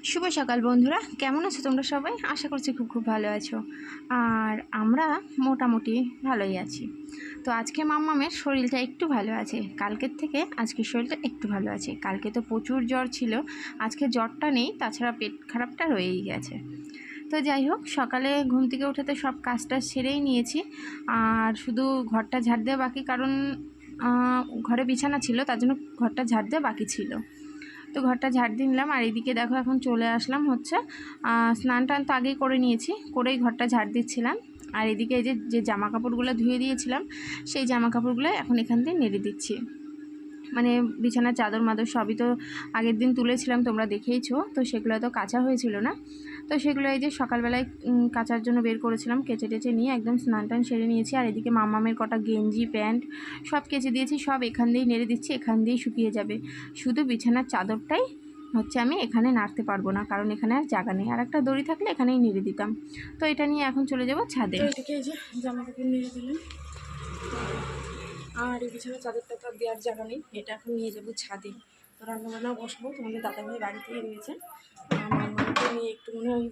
শুভ সকাল বন্ধুরা, কেমন আছো তোমরা সবাই? আশা করছি খুব ভালো আছো। আর আমরা মোটামুটি ভালোই আছি। তো আজকে মাম্মামের শরীরটা একটু ভালো আছে, কালকের থেকে আজকের শরীরটা একটু ভালো আছে। কালকে তো প্রচুর জ্বর ছিল, আজকে জ্বরটা নেই, তাছাড়া পেট খারাপটা রয়েই গেছে। তো যাই হোক, সকালে ঘুম থেকে উঠে সব কাজটা সেরেই নিয়েছি, আর শুধু ঘরটা ঝাড় দেওয়া বাকি, কারণ ঘরে বিছানা ছিল, তার জন্য ঘরটা ঝাড় দেওয়া বাকি ছিল। তো ঘরটা ঝাড় দিয়ে নিলাম, আর এইদিকে দেখো এখন চলে আসলাম হচ্ছে স্নান টান তো আগেই করে নিয়েছি, করেই ঘরটা ঝাড় দিচ্ছিলাম। আর এদিকে এই যে জামা কাপড়গুলো ধুয়ে দিয়েছিলাম, সেই জামা কাপড়গুলো এখন এখান দিয়ে নেড়ে দিচ্ছি। মানে বিছানার চাদর মাদর সবই তো আগের দিন তুলেছিলাম, তোমরা দেখেইছো, তো সেগুলো তো কাচা হয়েছিল না। তো সেগুলো এই যে সকালবেলায় কাচার জন্য বের করেছিলাম, কেচে টেচে নিয়ে একদম স্নান টান সেরে নিয়েছি। আর এদিকে মাম্মামের কটা গেঞ্জি প্যান্ট সব কেচে দিয়েছি, সব এখান দিয়েই নেড়ে দিচ্ছি, এখান দিয়েই শুকিয়ে যাবে। শুধু বিছানার চাদরটাই হচ্ছে আমি এখানে নাড়তে পারবো না, কারণ এখানে আর জায়গা নেই, আর একটা দড়ি থাকলে এখানেই নেড়ে দিতাম। তো এটা নিয়ে এখন চলে যাবো ছাদে। এদিকে এই যে জামা কাপড় নেড়ে দিলাম, আর এই বিছানার চাদরটা তো দেওয়ার জায়গা নেই, এটা এখন নিয়ে যাবো ছাদে। তো রান্নাবান্না বসবো, তোমাদের দাদাভাই বাড়িতেই রয়েছে, মামাকে নিয়ে একটু মনে হয়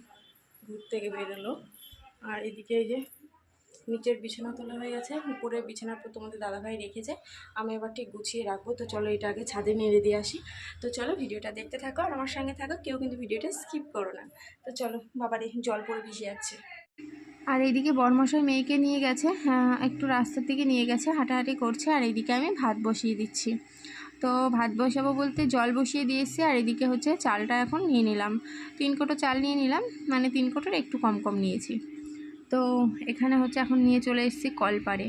ঘুরতে বেরোলো। আর এদিকে এই যে নিচের বিছানা তোলা হয়ে গেছে, উপরের বিছানাটা তোমাদের দাদাভাই রেখেছে, আমি এবার ঠিক গুছিয়ে রাখবো। তো চলো এটা আগে ছাদে নেড়ে দিয়ে আসি। তো চলো ভিডিওটা দেখতে থাকো আর আমার সঙ্গে থাকো, কেউ কিন্তু ভিডিওটা স্কিপ করো না। তো চলো, বাবার এই জল পড়ে ভিজে যাচ্ছে। আর এইদিকে বরমশাই মেয়েকে নিয়ে গেছে, একটু রাস্তার দিকে নিয়ে গেছে, হাঁটাহাঁটি করছে। আর এইদিকে আমি ভাত বসিয়ে দিচ্ছি। তো ভাত বসাবো বলতে জল বসিয়ে দিয়ে এসছি, আর এদিকে হচ্ছে চালটা এখন নিয়ে নিলাম, 3 কোটো চাল নিয়ে নিলাম, মানে 3 কোটোর একটু কম নিয়েছি। তো এখানে হচ্ছে এখন নিয়ে চলে এসেছি কলপাড়ে।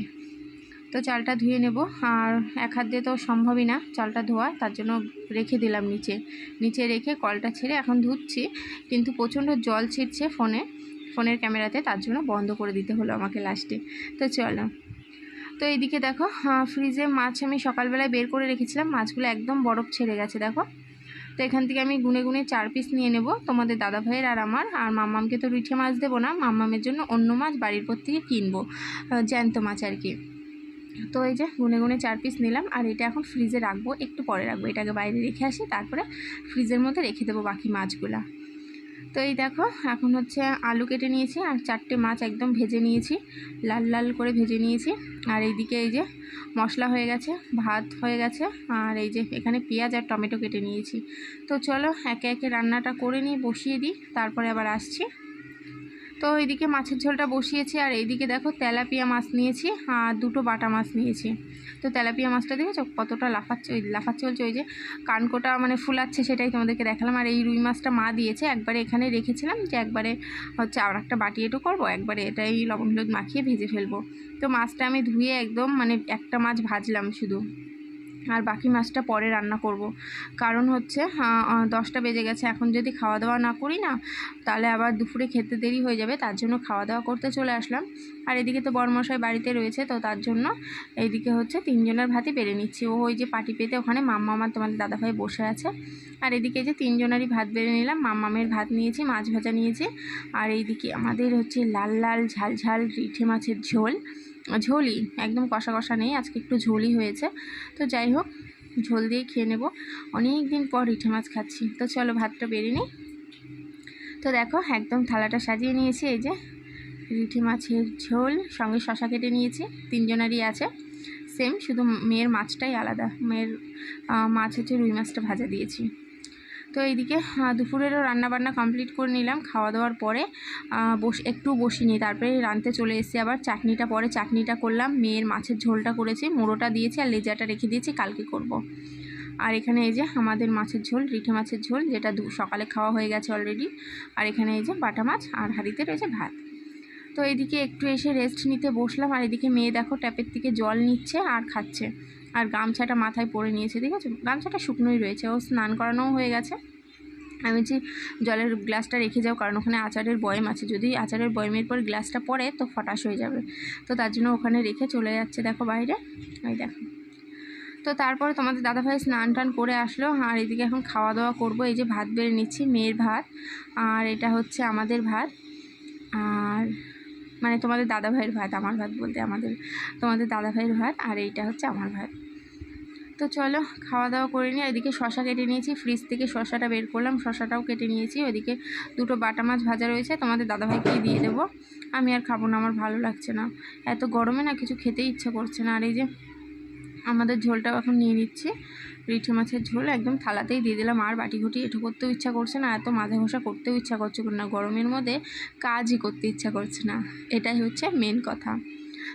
তো চালটা ধুয়ে নেব, আর এক হাত দিয়ে তো সম্ভবই না চালটা ধোয়া, তার জন্য রেখে দিলাম নিচে রেখে কলটা ছেড়ে এখন ধুচ্ছি। কিন্তু প্রচণ্ড জল ছিটছে ফোনের ক্যামেরাতে, তার জন্য বন্ধ করে দিতে হলো আমাকে লাস্টে। তো চলো, তো এইদিকে দেখো ফ্রিজে মাছ আমি সকালবেলায় বের করে রেখেছিলাম, মাছগুলো একদম বরফ ছেড়ে গেছে দেখো। তো এখান থেকে আমি গুনে 4 পিস নিয়ে নেব, তোমাদের দাদাভাইয়ের আর আমার। আর মাম্মামকে তো রিঠে মাছ দেবো না, মাম্মামের জন্য অন্য মাছ বাড়ির পর থেকে কিনবো, জ্যান্ত মাছ আর কি। তো এই যে গুনে 4 পিস নিলাম, আর এটা এখন ফ্রিজে রাখবো, একটু পরে রাখবো, এটাকে বাইরে রেখে আসি, তারপরে ফ্রিজের মধ্যে রেখে দেবো বাকি মাছগুলা। তো এই দেখো এখন হচ্ছে আলু কেটে নিয়েছি, আর 4টে মাছ একদম ভেজে নিয়েছি, লাল লাল করে ভেজে নিয়েছি। আর এইদিকে এই যে মশলা হয়ে গেছে, ভাত হয়ে গেছে, আর এই যে এখানে পেঁয়াজ আর টমেটো কেটে নিয়েছি। তো চলো একে একে রান্নাটা করে নিয়ে বসিয়ে দিই, তারপরে আবার আসছি। তো এইদিকে মাছের ঝোলটা বসিয়েছি, আর এইদিকে দেখো তেলাপিয়া মাছ নিয়েছি, আর 2টো বাটা মাছ নিয়েছি। তো তেলাপিয়া মাছটা দেখেছো কতটা লাফাচ্ছে বলছে, ওই যে কানকোটা মানে ফুলাচ্ছে, সেটাই তোমাদেরকে দেখালাম। আর এই রুই মাছটা মা দিয়েছে, একবারে এখানে রেখেছিলাম যে একবারে হচ্ছে আর একটা বাটি এটু করবো, একবারে এটাই লবণ হলুদ মাখিয়ে ভেজে ফেলবো। তো মাছটা আমি ধুয়ে একদম মানে একটা মাছ ভাজলাম শুধু, আর বাকি মাছটা পরে রান্না করব। কারণ হচ্ছে 10টা বেজে গেছে, এখন যদি খাওয়া দাওয়া না করি না, তাহলে আবার দুপুরে খেতে দেরি হয়ে যাবে, তার জন্য খাওয়া দাওয়া করতে চলে আসলাম। আর এদিকে তো বরমশাই বাড়িতে রয়েছে, তো তার জন্য এইদিকে হচ্ছে 3 জনের ভাতই বেড়ে নিচ্ছি। ও ওই যে পাটি পেতে ওখানে মাম্মা আমার তোমাদের দাদাভাই বসে আছে। আর এদিকে যে 3 জনেরই ভাত বেড়ে নিলাম, মাম্মামের ভাত নিয়েছি, মাছ ভাজা নিয়েছি, আর এইদিকে আমাদের হচ্ছে লাল লাল ঝাল ঝাল রিঠে মাছের ঝোলই, একদম কষা কষা নেই, আজকে একটু ঝোলই হয়েছে। তো যাই হোক, ঝোল দিয়ে খেয়ে নেব, অনেক দিন পর রিঠে মাছ খাচ্ছি। তো চলো ভাতটা বেড়ে নিই। তো দেখো একদম থালাটা সাজিয়ে নিয়েছি, এই যে রিঠে মাছের ঝোল, সঙ্গে শশা কেটে নিয়েছি, 3 জনেরই আছে সেম, শুধু মেয়ের মাছটাই আলাদা, মেয়ের মাছ হচ্ছে রুই মাছটা ভাজা দিয়েছি। তো এইদিকে দুপুরেরও রান্নাবান্না কমপ্লিট করে নিলাম, খাওয়া দাওয়ার পরে একটু বসিনি, তারপরে রাঁধতে চলে এসেছি। আবার চাটনিটা করলাম, মেয়ের মাছের ঝোলটা করেছি, মুড়োটা দিয়েছি, আর লেজাটা রেখে দিয়েছি, কালকে করব। আর এখানে এই যে আমাদের মাছের ঝোল, রিঠে মাছের ঝোল, যেটা সকালে খাওয়া হয়ে গেছে অলরেডি। আর এখানে এই যে বাটা মাছ, আর হাঁড়িতে রয়েছে ভাত। তো এইদিকে একটু এসে রেস্ট নিতে বসলাম, আর এদিকে মেয়ে দেখো ট্যাপের থেকে জল নিচ্ছে আর খাচ্ছে, আর গামছাটা মাথায় পরে নিয়েছে, ঠিক আছে, গামছাটা শুকনোই রয়েছে, ও স্নান করানোও হয়ে গেছে। আমি বলছি জলের গ্লাসটা রেখে যাও, কারণ ওখানে আচারের বয়ম আছে, যদি আচারের বয়মের পর গ্লাসটা পড়ে তো ফটাস হয়ে যাবে। তো তার জন্য ওখানে রেখে চলে যাচ্ছে দেখো বাইরে, ওই দেখো। তো তারপরে তোমাদের দাদাভাই স্নান টান করে আসলো, আর এদিকে এখন খাওয়া দাওয়া করবো। এই যে ভাত বেড়ে নিচ্ছি, মেয়ের ভাত, আর এটা হচ্ছে আমাদের ভাত, আর মানে তোমাদের দাদাভাইয়ের ভাত, আমার ভাত বলতে তোমাদের দাদাভাইয়ের ভাত, আর এইটা হচ্ছে আমার ভাত। তো তো চলো খাওয়া দাওয়া করে নিই। এদিকে শশা কেটে নিয়েছি, ফ্রিজ থেকে শশাটা বের করলাম, শশাটাও কেটে নিয়েছি। ওইদিকে দুটো বাটা মাছ ভাজা রয়েছে, তোমাদের দাদাভাইকেই দিয়ে দেবো, আমি আর খাবো না, আমার ভালো লাগছে না, এত গরমে না কিছু খেতেই ইচ্ছা করছে না। আর এই যে আমাদের ঝোলটাও এখন নিয়ে নিচ্ছি, রিঠে মাছের ঝোল একদম থালাতেই দিয়ে দিলাম। আর বাটি ঘুটি এঁঠো করতেও ইচ্ছা করছে না, এত মাথা ঘষা করতেও ইচ্ছা করছে না, গরমের মধ্যে কাজই করতে ইচ্ছা করছে না, এটাই হচ্ছে মেন কথা।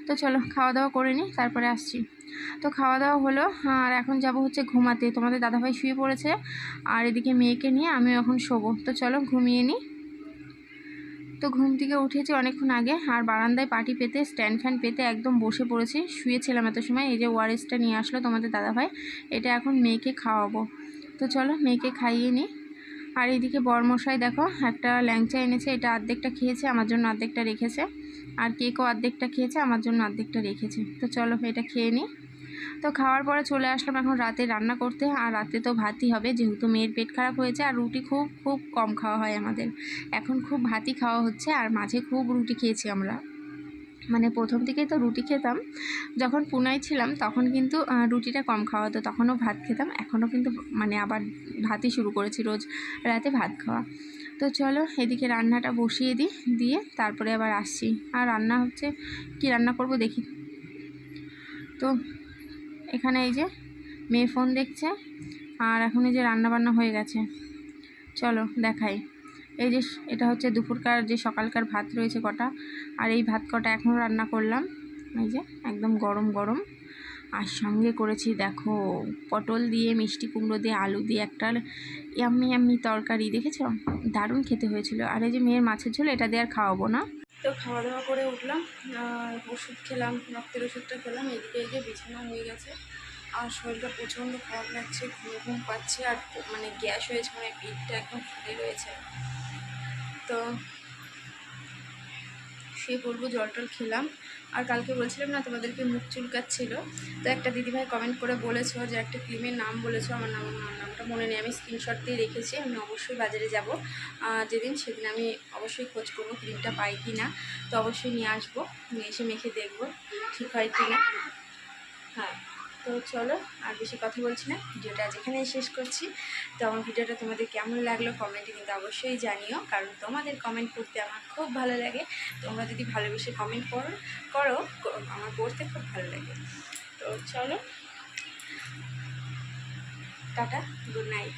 তো চলো খাওয়া দাওয়া করে নিই, তারপরে আসছি। তো খাওয়া দাওয়া হলো, আর এখন যাব হচ্ছে ঘুমাতে। তোমাদের দাদাভাই শুয়ে পড়েছে, আর এদিকে মেয়েকে নিয়ে আমিও এখন শোবো। তো চলো ঘুমিয়ে নিই। তো ঘুম থেকে উঠেছি অনেকক্ষণ আগে, আর বারান্দায় পাটি পেতে স্ট্যান্ড ফ্যান পেতে একদম বসে পড়েছি, শুয়েছিলাম এত সময়। এই যে ওআরএসটা নিয়ে আসলো তোমাদের দাদাভাই, এটা এখন মেয়েকে খাওয়াবো। তো চলো মেয়েকে খাইয়ে নিই। আর এইদিকে বরমশাই দেখো একটা ল্যাংচা এনেছে, এটা অর্ধেকটা খেয়েছে, আমার জন্য অর্ধেকটা রেখেছে, আর কেকও অর্ধেকটা খেয়েছে, আমার জন্য অর্ধেকটা রেখেছে। তো চলো এটা খেয়ে নিই। তো খাওয়ার পরে চলে আসলাম এখন রাতে রান্না করতে। আর রাতে তো ভাতই হবে, যেহেতু মেয়ের পেট খারাপ হয়েছে, আর রুটি খুব খুব কম খাওয়া হয় আমাদের, এখন খুব ভাতই খাওয়া হচ্ছে। আর মাঝে খুব রুটি খেয়েছি আমরা, মানে প্রথম থেকেই তো রুটি খেতাম, যখন পুনায় ছিলাম তখন কিন্তু রুটিটা কম খাওয়া হতো, তখনও ভাত খেতাম, এখনও কিন্তু মানে আবার ভাতই শুরু করেছি রোজ রাতে ভাত খাওয়া। তো চলো এদিকে রান্নাটা বসিয়ে দিই, দিয়ে তারপরে আবার আসছি। আর রান্না হচ্ছে, কি রান্না করব দেখি। তো এখানে এই যে মেয়ে ফোন দেখছে, আর এখন এই যে রান্নাবান্না হয়ে গেছে, চলো দেখাই। এই যে এটা হচ্ছে দুপুরকার যে সকালকার ভাত রয়েছে কটা, আর এই ভাত কটা এখনও রান্না করলাম, এই যে একদম গরম গরম। আর সঙ্গে করেছি দেখো পটল দিয়ে, মিষ্টি কুমড়ো দিয়ে, আলু দিয়ে একটা ইয়াম্মি ইয়াম্মি তরকারি, দেখেছ, দারুণ খেতে হয়েছিল। আর এই যে মেয়ের মাছের ঝোল, এটা দিয়ে আর খাওয়াবো না। তো খাওয়া দাওয়া করে উঠলাম, আর ওষুধ খেলাম, রক্তের ওষুধটা খেলাম। এদিকে এই যে বিছানা হয়ে গেছে, আর শরীরটা প্রচণ্ড খারাপ লাগছে, ঘুম পাচ্ছে, আর মানে গ্যাস হয়েছে, মানে পেটটা একদম ফুলে রয়েছে। তো শুয়ে পড়বো, জল টল খেলাম। আর কালকে বলছিলাম না তোমাদেরকে মুখ চুলকাচ্ছিল, তো একটা দিদিভাই কমেন্ট করে বলেছো যে একটা ক্রিমের নাম বলেছো, আমার নামটা মনে নেই, আমি স্ক্রিনশট দিয়ে রেখেছি। আমি অবশ্যই বাজারে যাব যেদিন, সেদিন আমি অবশ্যই খোঁজ করবো ক্রিমটা পাই কি না, তো অবশ্যই নিয়ে আসবো, নিয়ে এসে মেখে দেখবো ঠিক হয় কি না। হ্যাঁ, তো চলো আর বেশি কথা বলছি না, ভিডিওটা আজ এখানেই শেষ করছি। তো আমার ভিডিওটা তোমাদের কেমন লাগলো কমেন্টে কিন্তু অবশ্যই জানিও, কারণ তোমাদের কমেন্ট করতে আমার খুব ভালো লাগে। তোমরা যদি ভালোবেসে কমেন্ট করো আমার পড়তে খুব ভালো লাগে। তো চলো টাটা, গুড নাইট।